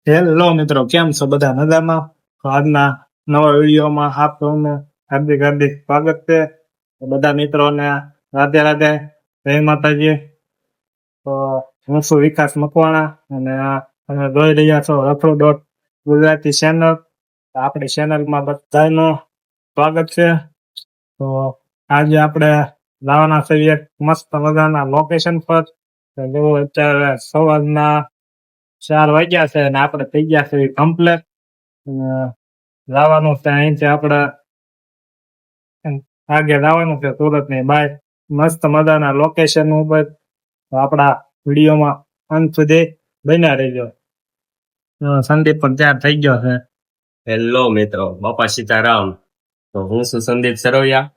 Hello મિત્રો, કેમ છો બધા મજામાં? તો આજના નવા વિડીયોમાં આપ સૌનું હાર્દિક હાર્દિક સ્વાગત છે. તો બધા મિત્રોને રાધે રાધે, જય માતાજી. તો હું છું વિકાસ મકવાણા અને તમે જોઈ રહ્યા છો રફરો ડોટ ગુજરાતી ચેનલ. આપણી ચેનલમાં બધાનું સ્વાગત છે. તો આજે આપણે લાવવાના છીએ એક મસ્ત મજાના લોકેશન પર. તો જેવો અત્યારે સવારના 4 વાગ્યા છે અને આપણે થઈ ગયા છે કમ્પ્લેટ. લાવવાનું છે અહીંથી આપણે આગે લાવવાનું છે સુરતની બહાર મસ્ત મજાના લોકેશન ઉપર. તો આપણા વિડીયોમાં અંત સુધી બન્યા રહેજો. સંદીપ પણ તૈયાર થઈ ગયો છે. હેલો મિત્રો, બાપા સીતારામ. તો હું છું સંદીપ સરવૈયા.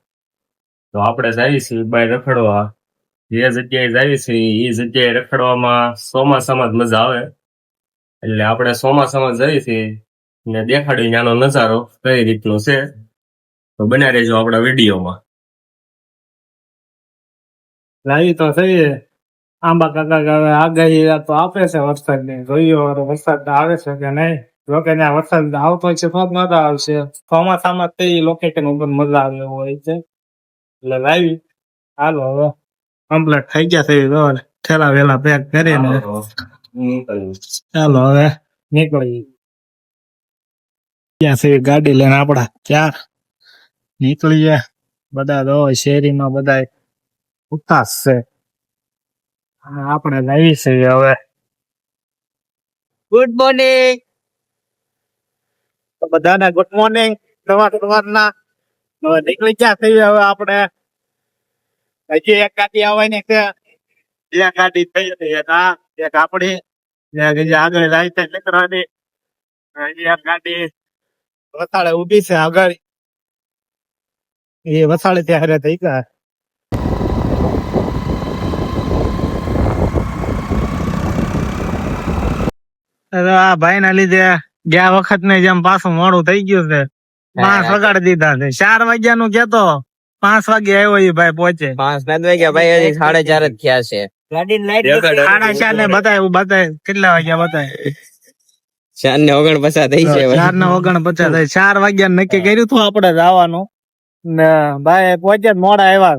તો આપણે જઈએ છીએ બહાર રખડવા. જે જગ્યાએ જઈએ છીએ એ જગ્યાએ રખડવામાં ચોમાસામાં જ મજા આવે. એટલે આપણે ચોમાસામાં જઈએ છીએ ને દેખાડ્યું ત્યાંનો નજારો કઈ રીતનો છે. તો બન્યા રહેજો આપણા વિડીયોમાં. લાવી તો થઈએ આંબા કાકા હવે આગાહી તો આપે છે વરસાદની. જોઈએ વરસાદ આવે છે કે નહીં. જોકે ત્યાં વરસાદ આવતો છે તો જ મજા આવશે. ચોમાસામાં તો એ લોકેશન ઉપર મજા આવે એવું હોય છે. એટલે લાવી હાલો હવે કમ્પ્લીટ થઈ ગયા છે. ઠેલા વેલા પેક કરીને ચાલો હવે નીકળી ત્યાં સુધી ગાડી લઈને આપડા ક્યાં નીકળીએ. બધા તો શેરીમાં બધા ઉતાસ છે અને આપણે લાવી છે હવે. Good morning. તો બધાને ગુડ મોર્નિંગ. સવારના નીકળી ગયા થઈ હવે આપણે. હજી એક ગાડી આવવાની છે. બે ગાડી થઈ હતી એક આપણી આગળ જાય છે નીકળવાની. હજી એક ગાડી વસાડે ઉભી છે આગળ. એ વસાડે ત્યારે થઈ ગયા. આ ભાઈ ના લીધે ગયા વખત ને જેમ પાછું મોડું થઈ ગયું છે. 5 વગાડી દીધા છે. 4 વાગ્યા નું કેતો 5 વાગે આવ્યો એ ભાઈ પહોંચે. 5 નથી વાગ્યા ભાઈ, હજી 4:30 જ થયા છે. ગાડી લાઈટ 4:30 ને બતાય કેટલા વાગ્યા બતાય 4:49 થઈ છે. 4:49 થાય. 4 વાગ્યા નક્કી કર્યું હતું આપણે જવાનું ને ભાઈ પહોંચે મોડા આવ્યા.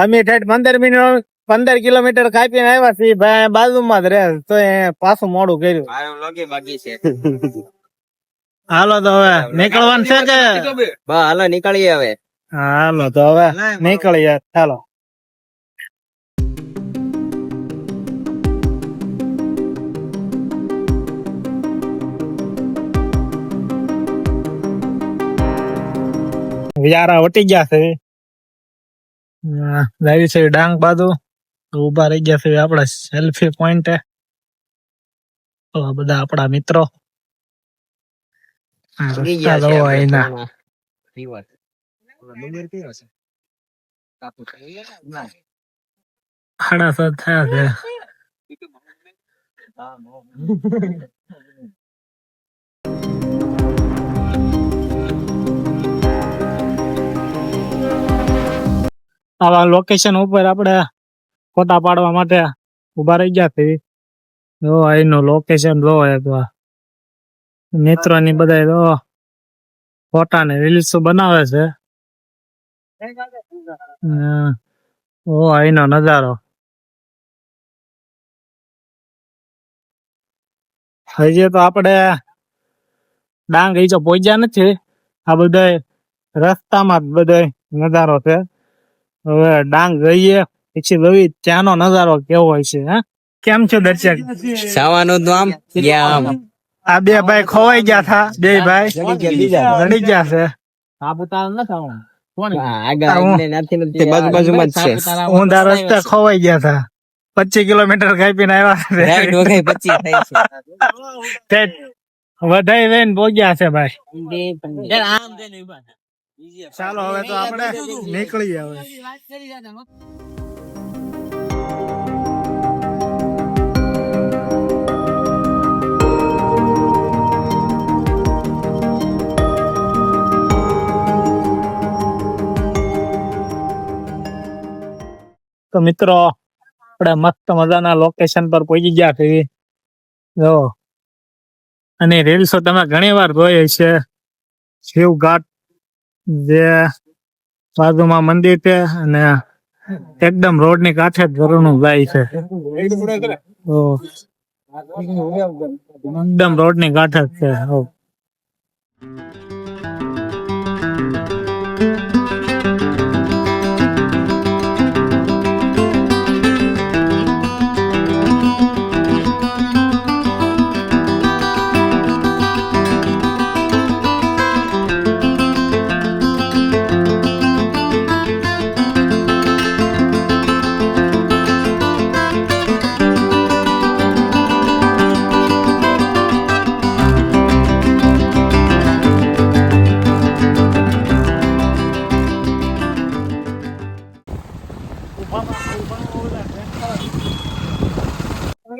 અમે 15 કિલોમીટર કાપીને આવ્યા છીએ. ભાઈ બાજુમાં જ રહે તો પાછું મોડું કર્યું. બાકી છે. હાલો તો હવે નીકળવાનું છે કે હાલો નીકળીએ હવે. હાલો તો હવે નીકળીએ. ચાલો. વ્યારા વટી ગયા છે. લાવી છે ડાંગ બાજુ ઉભા રહી ગયા છે આપડા સેલ્ફી પોઈન્ટ. બધા આપડા મિત્રો સાડા 7 થયા છે. આવા લોકેશન ઉપર આપણે ફોટા પાડવા માટે ઉભા રહી ગયા છે. જો અહીંનું લોકેશન જો મિત્રોની બધા જો ફોટા ને રીલ્સ બનાવે છે. અહીંનો નજારો હજી તો આપણે ડાંગ હજી તો પહોંચ્યા નથી. આ બધા રસ્તામાં જ બધા નજારો છે. હવે ડાંગ જઈએ પછી જોઈ ત્યાંનો નજારો કેવો હોય છે. કેમ છો દર્શક? સાવાનું તો આમ આ બે ભાઈ ખોવાઈ ગયા હતા. બે ભાઈ રડી ગયા છે. બાજુમાં જ છે. ઊંધા રસ્તે ખોવાઈ ગયા હતા. 25 કિલોમીટર કાપીને આવ્યા છે. વધાઈ લઈને પહોંચ્યા છે ભાઈ. ચાલો હવે તો આપણે નીકળીએ હવે. તો મિત્રો આપણે મસ્ત મજાના લોકેશન પર પહોંચી ગયા છે. જો અને રીલ્સો તમે ઘણી વાર જોઈ છે. શિવ ઘાટ જે બાજુમાં મંદિર છે અને એકદમ રોડ ની કાંઠે જ ઝરણું જાય છે. તો એકદમ રોડ ની કાંઠે જ છે. હો.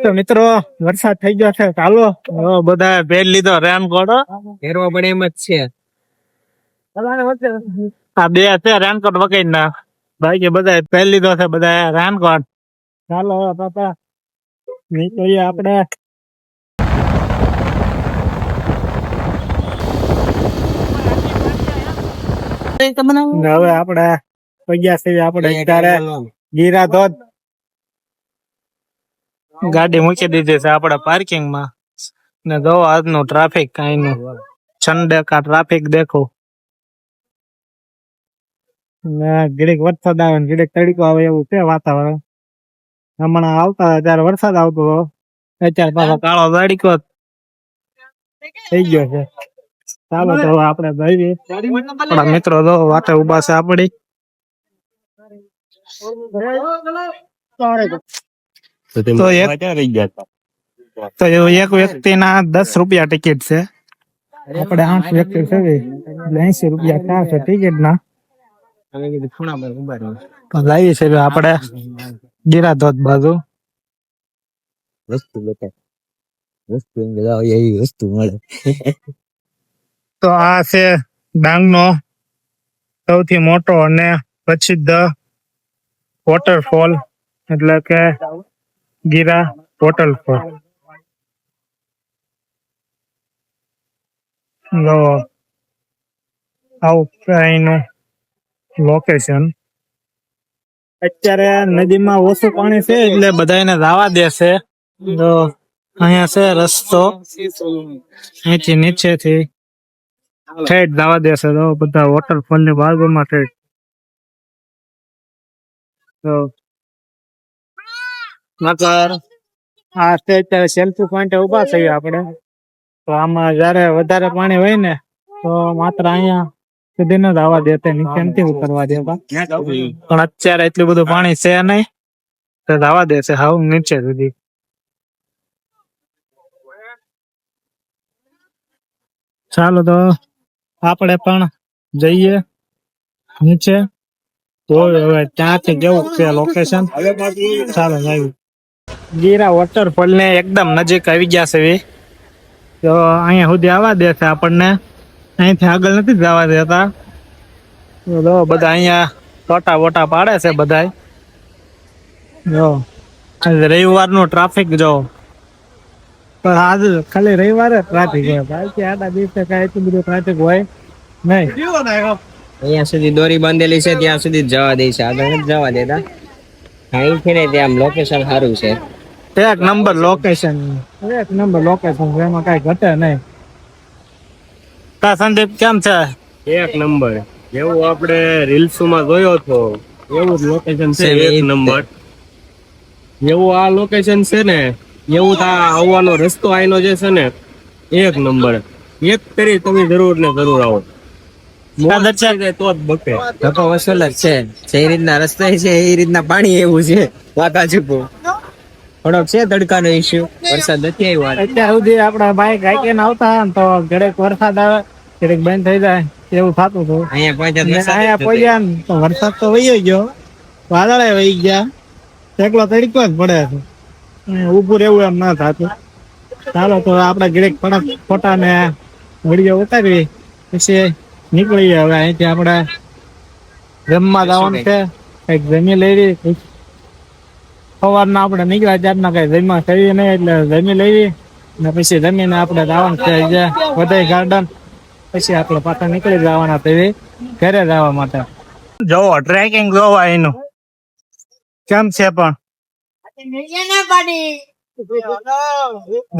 તો મિત્રો વરસાદ થઈ ગયો છે. ચાલો બધા પહેર લીધો રેનકોટ. ફેરવા પડે એમ જ છે. આ બે છે રેનકોટ વગર ના બાકી બધા પહેર લીધો છે બધા રેનકોટ. ચાલો પાપા નીકળીએ આપણે. હવે આપણે પગ્યા છીએ આપણે અત્યારે ગીરા ધોધ. ગાડી મૂકી દીધી છે આપણે પાર્કિંગ માં ને જો આજનું ટ્રાફિક કઈ નું છંડે કા ટ્રાફિક દેખો ને ઘડીક વરસાદ આવે ને ઘડીક તડકો આવે એવું છે વાતાવરણ. હમણાં આવતા ત્યારે વરસાદ આવતો હતો અત્યારે પાછો કાળો તડકો થઈ ગયો છે. ચાલો તો આપણે જઈએ. આપણા મિત્રો તો વાટે ઉભા છે આપડી. તો એક વ્યક્તિ ના 10 રૂપિયા ટિકિટ છે. આપણે 8 વ્યક્તિ છે એટલે 80 રૂપિયા ચાર છે ટિકિટ ના. જઈએ છે આપણે ગીરા ધોધ બાજુ. વસ્તુ મળે. તો આ છે ડાંગ નો સૌથી મોટો અને પ્રસિદ્ધ વોટરફોલ એટલે કે ગીરા વોટરફોલ. આવું લોકેશન. અત્યારે નદીમાં ઓછું પાણી છે એટલે બધાને જવા દેશે. તો અહીંયા છે રસ્તો અહીંથી નીચેથી ઠેઠ જવા દેશે. તો બધા વોટરફોલ ની બાજુમાં ઠેઠ. તો નકર આ છે અત્યારે સેલ્ફી પોઈન્ટ ઉભા થઈએ આપણે. તો આમાં જયારે વધારે પાણી હોય ને તો માત્ર અહીંયા સુધી ન જવા દેતા, નીચે નથી ઉતરવા દેતા. પણ અત્યારે એટલું બધું પાણી છે નહીં તો જવા દેશે હાવ નીચે સુધી. ચાલો તો આપણે પણ જઈએ નીચે. તો હવે ત્યાંથી કેવું છે લોકેશન. ચાલો આવી ગીરા વોટરફોલ ને એકદમ નજીક આવી ગયા છે. તો અહીંયા સુધી આવવા દેશે આપણને, અહીંથી આગળ નથી જવા દેતા. તો બધા અહીંયા ટોટા બોટા પાડે છે બધા. જો રવિવાર નું ટ્રાફિક જો. પણ આજ ખાલી રવિવારે ટ્રાફિક હોય, બાકી આડા દિવસે કઈ એટલું બધું ટ્રાફિક હોય નહીં. અહીંયા સુધી દોરી બાંધેલી છે ત્યાં સુધી જ જવા દે છે, આગળ નથી જવા દેતા. અહીંથી ને ત્યાં લોકેશન સારું છે. એક નંબર લોકેશન છે, એમાં કઈ ઘટે નહીં. કા સંદીપ કેમ છે? એક નંબર. જેવું આપણે રીલ્સ માં જોયો હતો એવું જ લોકેશન છે. એક નંબર. જેવું આ લોકેશન છે ને એવું આ આવવાનો રસ્તો આયનો જે છે ને એક નંબર. એક કરી તમે જરૂર ને જરૂર આવો. તો જ બકે. ધક્કો વસૂલ જ છે. જે રીતના રસ્તા છે એ રીતના પાણી એવું છે. વાકા ચૂકવું થોડોક છે તડકાનો ઇસ્યુ. વરસાદ નથી આવ્યો અત્યાર સુધી આપડા બાઈક હાઈકીને આવતા ને તો ઘરેક વરસાદ આવે ઘરેક બંધ થઈ જાય એવું થતું હતું. અહીંયા પહોંચ્યા ને તો વરસાદ તો વહી ગયો, વાદળે વહી ગયા, એકલો તડકો જ પડે છે. ઉભું રહેવું એમ ના થતું. ચાલો તો આપડે ઘરેક ફોટા ને વિડીયો ઉતારવી પછી નીકળીએ. હવે અહીંથી આપણે જમવા જવાનું છે, કઈક જમી લેવી. સવારના આપણે નીકળ્યા ત્યારના કઈ જમવા કરીએ નહીં એટલે જમી લેવી ને પછી જમીને આપણે જવાનું છે જે વધાઈ ગાર્ડન, પછી આપણે પાછા નીકળી જવાના તેવી ઘરે જવા માટે. જોવો ટ્રેકિંગ જોવા એનું કેમ છે પણ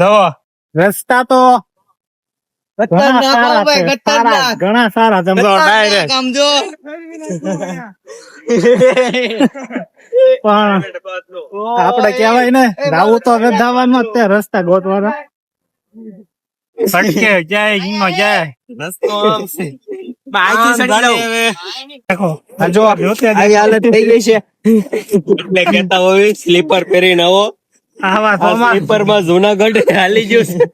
જોવો રસ્તા તો ઘણા સારા છે, ઘણા સારા છે. સમજો ડાયરેક્ટ પણ આપણે કહેવાય ને રાવું તો રધાવાનું જ તે રસ્તા ગોતવાના. સડકે જાય ઈનો જાય રસ્તો આમ છે. દેખો આ જો આવી હાલત થઈ ગઈ છે એટલે કેતા હોય સ્લીપર પહેરીને આવો. આવા સ્લીપર માં જુનાગઢ હાલી ગયું છે.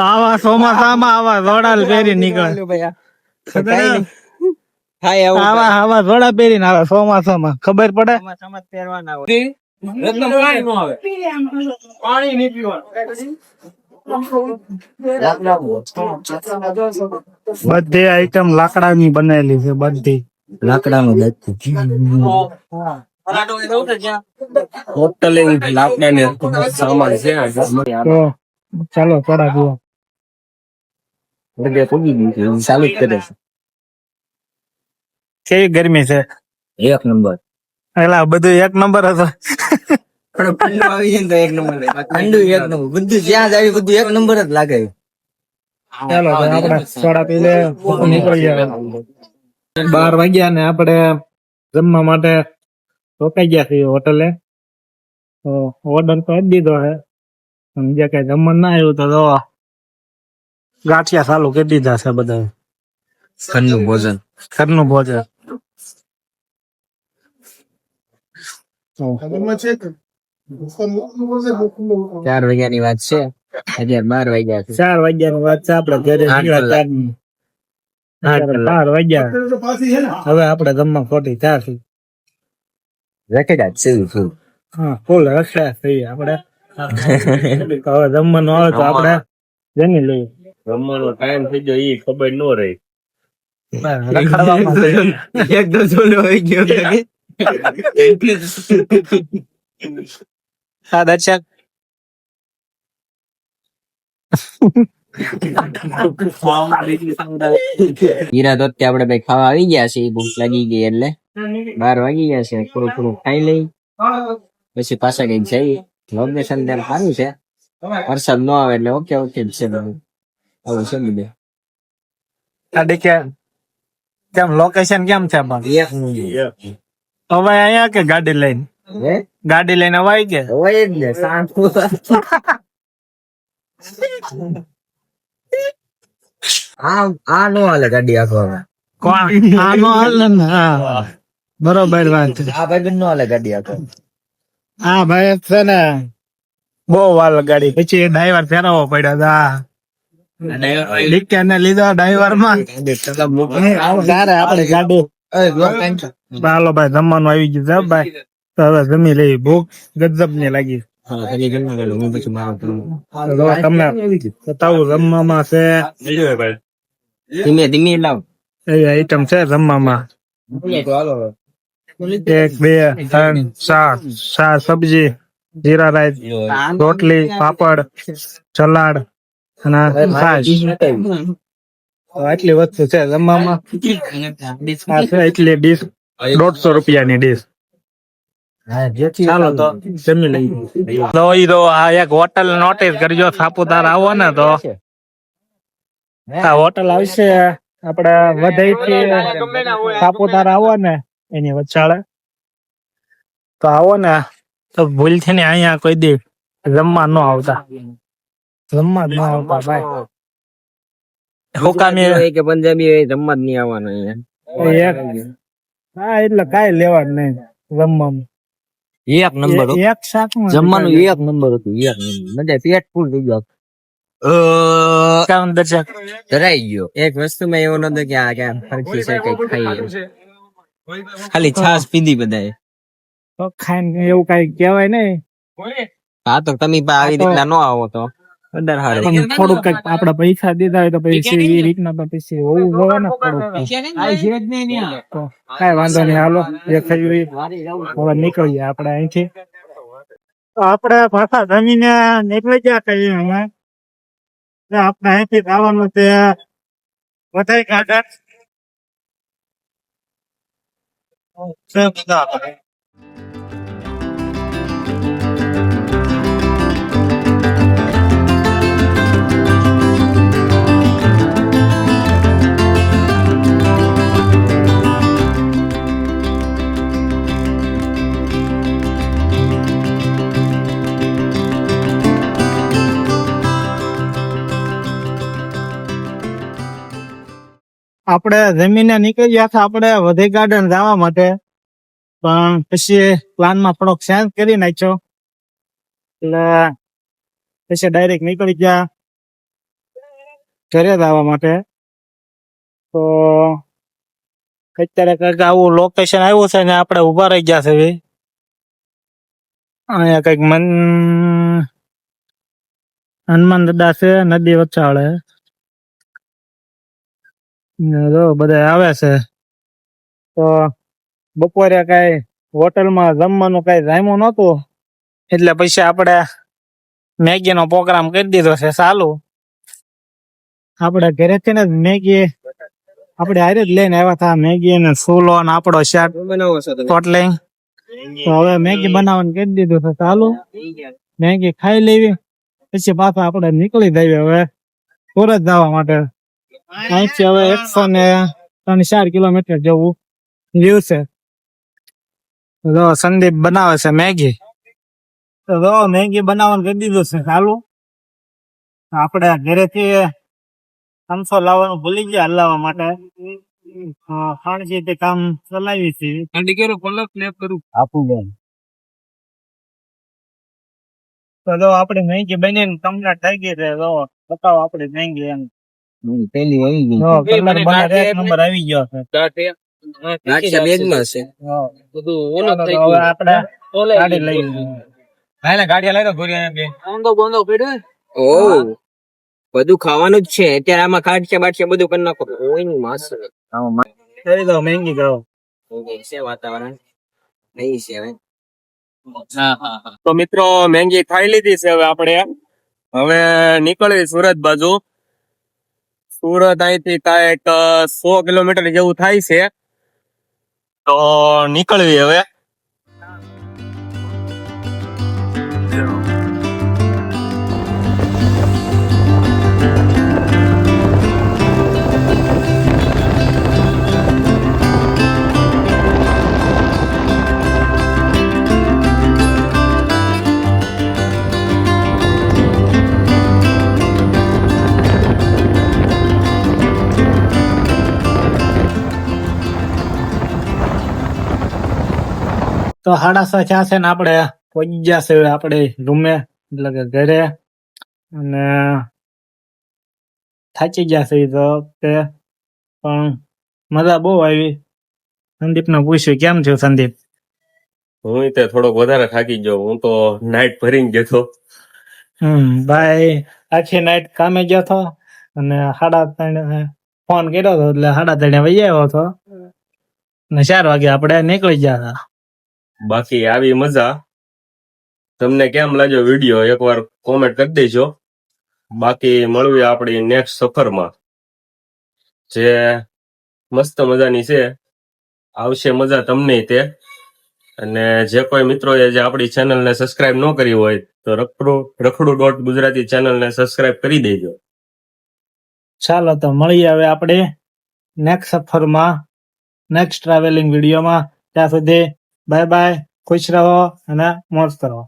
આવા ચોમાસામાં આવા જોડાલ પહેરી નીકળે. આવા આવા જોડા પહેરીને આવે ચોમાસામાં ખબર પડે. બધી આઈટમ લાકડાની બનેલી છે, બધી લાકડાનું હોટલ લાકડાની સામાન છે. તો ચાલો થોડા જુઓ. ચાલુ જ કરે કેવી ગરમી છે, છે એક નંબર. એલા બધું એક નંબર હતો. ઠંડુ આવી જાય ને તો એક નંબર, ઠંડુ એક નંબર, બધું જ્યાં જાય બધું એક નંબર જ લાગે. ચાલો તો આપણે સોડા પી લે, નીકળી ગયા. 12 વાગ્યા ને આપણે જમવા માટે રોકાઈ ગયા છીએ હોટલે. તો ઓર્ડર તો આપી દીધો છે, જે કઈ જમવાનું ના આવ્યું તો જો ગાંઠિયા ચાલુ કરી દીધા છે બધા. ઘરનું ભોજન. ઘરનું ભોજન. 4 વાગ્યાની વાત છે, અત્યારે 12 વાગ્યા છે. 4 વાગ્યાની વાત છે, આપણે ઘરે નીકળ્યા 4 12 વાગ્યા. હવે આપણે જમવા ખોટી 4 થી રેકેટ જ છે. હા ફૂલ રસ્તા થઈ આપણે. હવે જમવાનું આવે તો આપણે જમી લઈએ. જમવાનો ટાઈમ થઈ ગયો એ ખબર ન રહી. એક ડઝોલો હોય ગયો. હા દર્શક હીરા તો આપણે ભાઈ ખાવા આવી ગયા છે, ભૂખ લાગી ગઈ એટલે 12 વાગી ગયા છે. થોડું થોડું ખાઈ લઈ પછી પાછા કઈક જઈએ. લોકેશન ત્યાં સારું છે, વરસાદ ન આવે એટલે ઓકે ઓકે જ છે બધું. આવું છે બધું. ગાડી કેમ લોકેશન કેમ છે પણ હવે અહીંયા કે ગાડી લઈને અવાય કે હોય જ ને શાંત. આ નો હાલે ગાડી આખવા. કોણ આ નો હાલે ને? હા બરોબર વાત છે. આ ભાઈ નો હાલે ગાડી આખવા. હા ભાઈ છે ને બહુ વાર ગાડી, પછી ડ્રાઈવર ફેરવવો પડ્યો હતા. ડિક્કર ને લીધો ડ્રાઈવર માં આપણે ગાડી. હાલો ભાઈ જમવાનું આવી ગયું છે ભાઈ, તો હવે જમી લઈ. ભૂખ ગજબ ની લાગી. તમને બતાવું જમવામાં છે ધીમે ધીમે લાવ. એવી આઈટમ છે જમવામાં. 1 2 3 4 સબ્જી, જીરા રાઈસ, રોટલી, પાપડ, સલાડ અને છાશ. આટલી વસ્તુ છે જમવામાં. આ છે એટલી ડીશ, 150 રૂપિયાની ડીશ. ચાલો તો જમી લઈએ. તો આ એક હોટલ નોટિસ કરજો, સાપુતારા આવો ને તો આ હોટલ આવશે આપડે વધાઈ થી સાપુતારા આવો ને એની વચાળે તો આવો ને તો ભૂલથી ને અહીંયા કોઈ દી જમવા ન આવતા. ભાઈ હુકામી કે પંજાબી હોય જમવા જ નહીં આવવાનું અહીંયા. હા એટલે કાઈ લેવા જ નહીં જમવામાં. એક નંબર એક શાક જમવાનું એક નંબર હતું. એક નંબર મજા, પેટ ફૂલ થઈ ગયો. દર્શક ધરાઈ ગયો. એક વસ્તુમાં એવું નતું કે આ ક્યાં ફરકી છે કઈ ખાઈ, ખાલી છાસ પીધી બધાએ. તો ખાઈને એવું કઈ કહેવાય નહીં. હા તો તમે આવી રીતના ન આવો તો વધારે સારું. થોડુંક કઈક આપડે પૈસા દીધા હોય તો પછી એ રીતના તો પછી હોવું જોઈએ ને થોડુંક. તો કઈ વાંધો નહીં, હાલો જે થયું હવે નીકળીએ આપડે અહીંથી. તો આપડે પાછા જમીને નીકળી ગયા કઈ અમે આપણે અહીંથી જવાનું છે વધાઈ ગાર્ડન છે બધા આપણે. આપણે જમીને નીકળી ગયા હતા આપણે વધઈ ગાર્ડન જવા માટે, પણ પછી પ્લાનમાં થોડોક ચેન્જ કરી નાખ્યો એટલે પછી ડાયરેક્ટ નીકળી ગયા ઘરે જવા માટે. તો અત્યારે કંઈક આવું લોકેશન આવ્યું છે ને આપણે ઉભા રહી ગયા છે હવે. અહીંયા કંઈક હનુમાન દાદા છે નદી વચાળે. જો બધા આવે છે. તો બપોરે કઈ હોટલમાં જમવાનું કઈ જામ્યું નતું એટલે પછી આપણે મેગી નો પ્રોગ્રામ કરી દીધો છે ચાલુ. આપણે ઘરેથી ને મેગી આપણે હારે જ લઈને આવ્યા હતા, મેગી ને ફૂલો ને આપણો શાક ટોટલિંગ. તો હવે મેગી બનાવવાનું કરી દીધું છે ચાલુ. મેગી ખાઈ લેવી પછી પાછા આપણે નીકળી જઈએ હવે સુરત જવા માટે. અહીંથી હવે 104 કિલોમીટર જેવું વ્યૂ છે. જો સંદીપ બનાવે છે મેગી. તો જો મેગી બનાવવાનું કરી દીધું છે ચાલુ. આપણે ઘરેથી સમસો લાવવાનું ભૂલી ગયા હલાવવા માટે. ખાણસી તે કામ ચલાવી છે. તો જો આપણે મેગી બનીને કમ્પ્લીટ થઈ ગઈ છે. જો બતાવો આપણે મેગી એમ. પેલી આવી ગઈ જો કલર બને એક નંબર આવી ગયો છે. ગાંઠિયા બેગમાં છે. હવે આપણે ગાડી લઈ ઓહ બધું ખાવાનું જ છે અત્યારે. આમાં ગાંઠિયા બાઠિયા બધું કરી નાખો. કોઈ નહીં માસ કરી દો મેગી કરો. છે વાતાવરણ નહીં છે હવે. તો મિત્રો મેંગી ખાઈ લીધી છે. હવે નીકળવી સુરત બાજુ. સુરત અહીંથી કાંઈક 100 કિલોમીટર જેવું થાય છે. તો નીકળવી હવે. તો 6:30 થયા છે ને આપણે પહોંચી ગયા છે આપણે રૂમે એટલે કે ઘરે. અને થાકી ગયા છે તો તે પણ મજા બહુ આવી. સંદીપને પૂછ્યું કેમ થયું સંદીપ? હું તે થોડોક વધારે થાકી ગયો. હું તો નાઈટ ભરીને ગયો હતો. ભાઈ આખી નાઈટ કામે ગયો હતો અને 3:30 ફોન કર્યો હતો એટલે 3:30 વહી આવ્યો હતો અને 4 વાગે આપણે નીકળી ગયા હતા. બાકી આવી મજા તમને કેમ લાગ્યો વિડીયો એકવાર કોમેન્ટ કરી દેજો. બાકી મળવી આપણી નેક્સ્ટ સફરમાં જે મસ્ત મજાની છે. આવશે મજા તમને તે. અને જે કોઈ મિત્રોએ જે આપણી ચેનલને સબસ્ક્રાઇબ ન કરી હોય તો રખડું.ગુજરાતી ચેનલને સબસ્ક્રાઇબ કરી દેજો. ચાલો તો મળીએ હવે આપણે નેક્સ્ટ સફરમાં, નેક્સ્ટ ટ્રાવેલિંગ વિડીયોમાં. ત્યાં સુધી બાય બાય, ખુશ રહો અને મોજ કરો.